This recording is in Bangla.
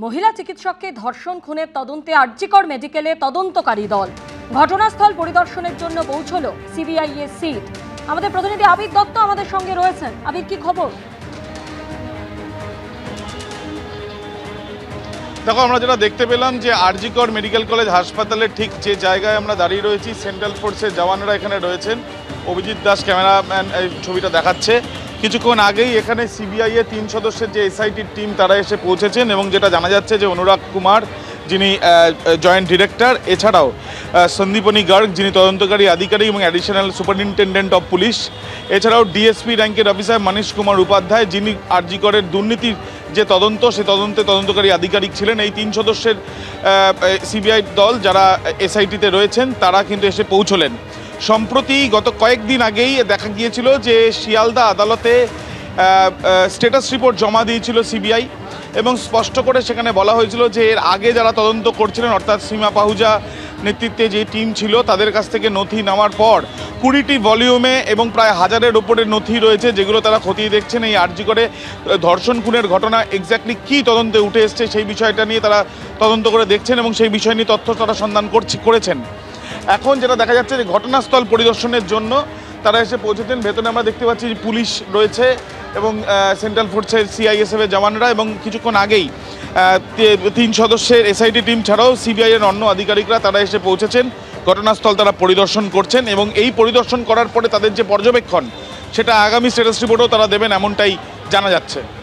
মহিলা চিকিৎসককে ধর্ষণ খুনের তদন্তে আরজিকর মেডিকেলে তদন্তকারী দল ঘটনাস্থল পরিদর্শনের জন্য পৌঁছলো সিবিআই এর সিট। আমাদের প্রতিনিধি আবির দত্ত আমাদের সঙ্গে রয়েছেন। আবির, কি খবর? দেখো, আমরা যেটা দেখতে পেলাম যে আরজিকর মেডিকেল কলেজ হাসপাতালের ঠিক যে জায়গায় আমরা দাঁড়িয়ে রয়েছি, সেন্ট্রাল ফোর্সের জওয়ানরা এখানে রয়েছেন। অভিজিৎ দাস ক্যামেরাম্যান এই ছবিটা দেখাচ্ছে। কিছুক্ষণ আগেই এখানে সিবিআই এর 3 সদস্যের যে এসআইটির টিম তারা এসে পৌঁছেছেন এবং যেটা জানা যাচ্ছে যে অনুরাগ কুমার যিনি জয়েন্ট ডিরেক্টর, এছাড়াও সন্দীপনী গার্গ যিনি তদন্তকারী আধিকারিক এবং অ্যাডিশনাল সুপারিনটেন্ডেন্ট অফ পুলিশ, এছাড়াও ডিএসপি র্যাঙ্কের অফিসার মনীশ কুমার উপাধ্যায় যিনি আরজিকরের দুর্নীতির যে তদন্ত সেই তদন্তকারী আধিকারিক ছিলেন। এই 3 সদস্যের সিবিআই দল যারা এসআইটিতে রয়েছেন তারা কিন্তু এসে পৌঁছলেন। সম্প্রতি গত কয়েকদিন আগেই দেখা গিয়েছিল যে শিয়ালদা আদালতে স্ট্যাটাস রিপোর্ট জমা দিয়েছিল সিবিআই এবং স্পষ্ট করে সেখানে বলা হয়েছিল যে এর আগে যারা তদন্ত করছিলেন অর্থাৎ সীমা পাহুজা নেতৃত্বে যে টিম ছিল তাদের কাছ থেকে নথি নেওয়ার পর 20টি ভলিউমে এবং প্রায় 1000-এর ওপরে নথি রয়েছে যেগুলো তারা খতিয়ে দেখছেন। এই আরজিকরে ধর্ষণ খুনের ঘটনা এক্স্যাক্টলি কী তদন্তে উঠে এসছে সেই বিষয়টা নিয়ে তারা তদন্ত করে দেখছেন এবং সেই বিষয় নিয়ে তথ্য তারা সন্ধান করেছেন। এখন যেটা দেখা যাচ্ছে যে ঘটনাস্থল পরিদর্শনের জন্য তারা এসে পৌঁছেছেন। ভেতরে আমরা দেখতে পাচ্ছি যে পুলিশ রয়েছে এবং সেন্ট্রাল ফোর্সের সিআইএসএফের জওয়ানরা এবং কিছুক্ষণ আগেই 3 সদস্যের এসআইটি টিম ছাড়াও সিবিআই এর অন্য আধিকারিকরা তারা এসে পৌঁছেছেন। ঘটনাস্থল তারা পরিদর্শন করছেন এবং এই পরিদর্শন করার পরে তাদের যে পর্যবেক্ষণ সেটা আগামী স্ট্যাটাস রিপোর্টও তারা দেবেন এমনটাই জানা যাচ্ছে।